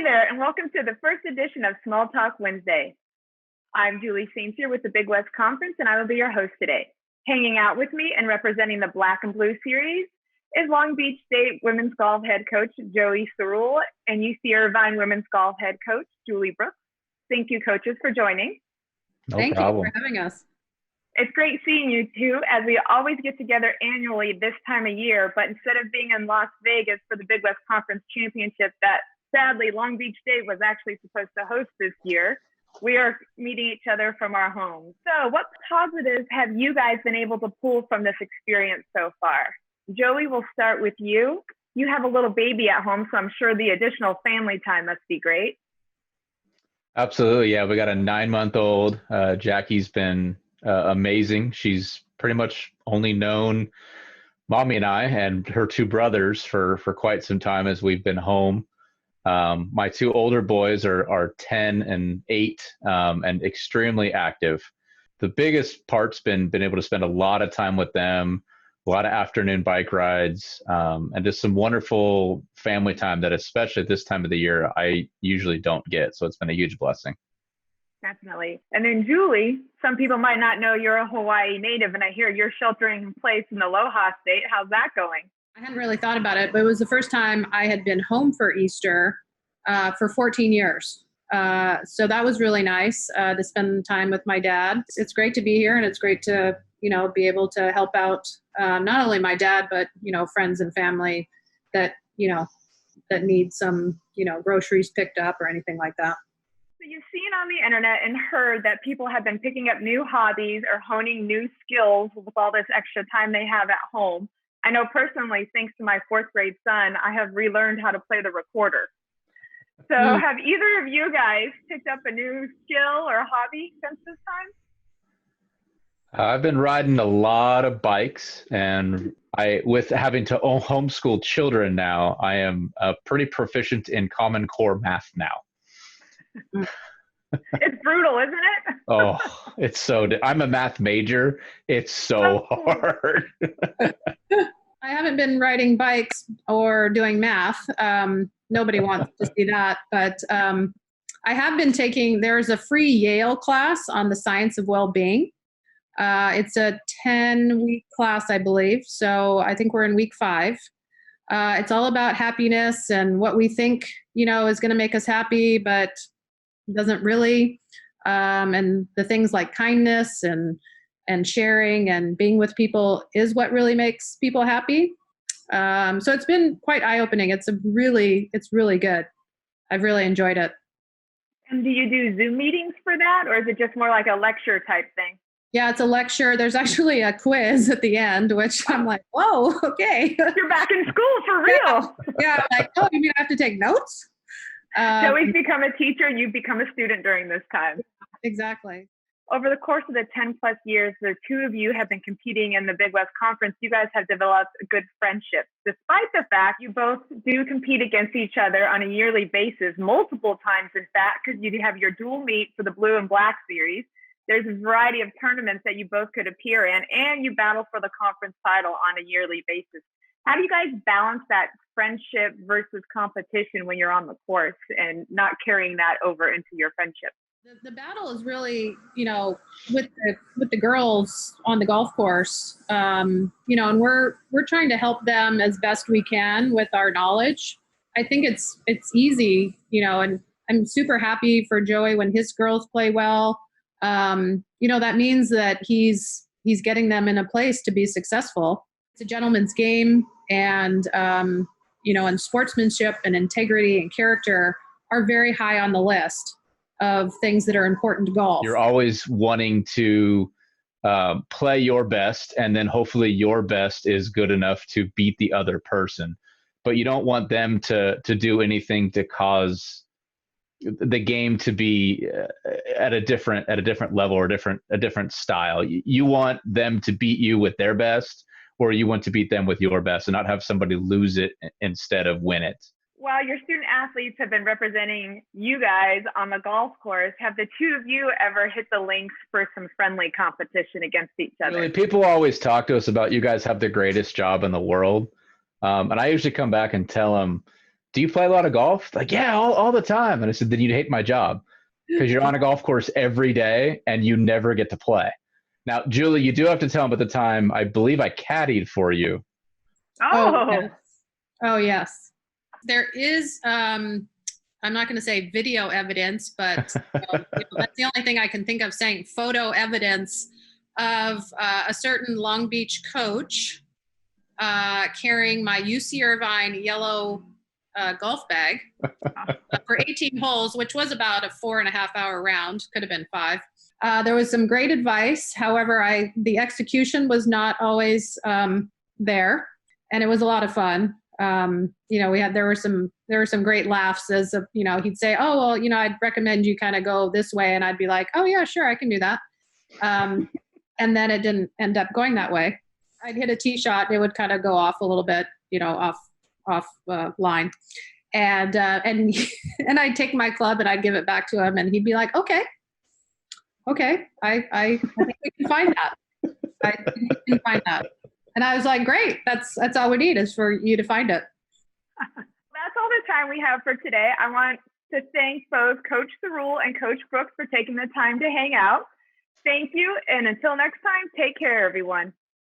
there, and welcome to the first edition of Small Talk Wednesday. I'm Julie St. Cyr with the Big West Conference, and I will be your host today. Hanging out with me and representing the Black and Blue Series is Long Beach State women's golf head coach Joey Cerule and UC Irvine women's golf head coach Julie Brooks. Thank you, coaches, for joining. Thank you for having us. It's great seeing you two, as we always get together annually this time of year, but instead of being in Las Vegas for the Big West Conference Championship that sadly Long Beach State was actually supposed to host this year, we are meeting each other from our homes. So what positives have you guys been able to pull from this experience so far? Joey, we'll start with you. You have a little baby at home, so I'm sure the additional family time must be great. Absolutely. Yeah, we got a 9-month-old. Jackie's been amazing. She's pretty much only known mommy and I and her two brothers for quite some time as we've been home. My two older boys are 10 and 8 and extremely active. The biggest part's been able to spend a lot of time with them, a lot of afternoon bike rides, and just some wonderful family time that, especially at this time of the year, I usually don't get. So it's been a huge blessing. Definitely. And then Julie, some people might not know you're a Hawaii native, and I hear you're sheltering in place in Aloha State. How's that going? I hadn't really thought about it, but it was the first time I had been home for Easter for 14 years. So that was really nice to spend time with my dad. It's great to be here, and it's great to, be able to help out not only my dad, but, friends and family that, that need some, groceries picked up or anything like that. So you've seen on the internet and heard that people have been picking up new hobbies or honing new skills with all this extra time they have at home. I know personally, thanks to my 4th grade son, I have relearned how to play the recorder. So have either of you guys picked up a new skill or hobby since this time? I've been riding a lot of bikes, and with having to homeschool children now, I am pretty proficient in Common Core math now. It's brutal, isn't it? Oh, it's I'm a math major. It's so hard. I haven't been riding bikes or doing math. Nobody wants to see that, but I have been there's a free Yale class on the science of well-being. It's a 10-week class, I believe. So I think we're in week 5. It's all about happiness and what we think, is going to make us happy, but doesn't really. And the things like kindness and sharing and being with people is what really makes people happy. So it's been quite eye-opening. It's really good. I've really enjoyed it. And do you do Zoom meetings for that, or is it just more like a lecture type thing? Yeah, it's a lecture. There's actually a quiz at the end, which I'm like, whoa, okay. You're back in school for real. Yeah, I'm like, oh, you mean I have to take notes? Joey's become a teacher, you've become a student during this time. Exactly. Over the course of the 10 plus years, the two of you have been competing in the Big West Conference. You guys have developed a good friendship, despite the fact you both do compete against each other on a yearly basis, multiple times, in fact, because you have your dual meet for the Blue and Black Series. There's a variety of tournaments that you both could appear in, and you battle for the conference title on a yearly basis. How do you guys balance that friendship versus competition when you're on the course and not carrying that over into your friendship? The battle is really, with the girls on the golf course, and we're trying to help them as best we can with our knowledge. I think it's easy, and I'm super happy for Joey when his girls play well. That means that he's getting them in a place to be successful. It's a gentleman's game, and and sportsmanship and integrity and character are very high on the list of things that are important to golf. You're always wanting to play your best, and then hopefully your best is good enough to beat the other person. But you don't want them to do anything to cause the game to be at a different level or a different style. You want them to beat you with their best, or you want to beat them with your best and not have somebody lose it instead of win it. While your student athletes have been representing you guys on the golf course, have the two of you ever hit the links for some friendly competition against each other? Really, people always talk to us about you guys have the greatest job in the world. And I usually come back and tell them, do you play a lot of golf? Like, yeah, all the time. And I said, then you'd hate my job because you're on a golf course every day and you never get to play. Now, Julie, you do have to tell them at the time, I believe I caddied for you. Oh, yes. Oh, yes. There is, I'm not going to say video evidence, but that's the only thing I can think of saying, photo evidence of a certain Long Beach coach carrying my UC Irvine yellow golf bag for 18 holes, which was about a 4.5-hour round, could have been 5. There was some great advice. However, the execution was not always there, and it was a lot of fun. There were some great laughs as he'd say, oh, well, I'd recommend you kind of go this way. And I'd be like, oh yeah, sure. I can do that. And then it didn't end up going that way. I'd hit a tee shot. It would kind of go off a little bit, off line. And I'd take my club and I'd give it back to him and he'd be like, okay. I think we can find that. I think we can find that. And I was like, great, that's all we need is for you to find it. That's all the time we have for today. I want to thank both Coach Cerule and Coach Brooks for taking the time to hang out. Thank you. And until next time, take care, everyone.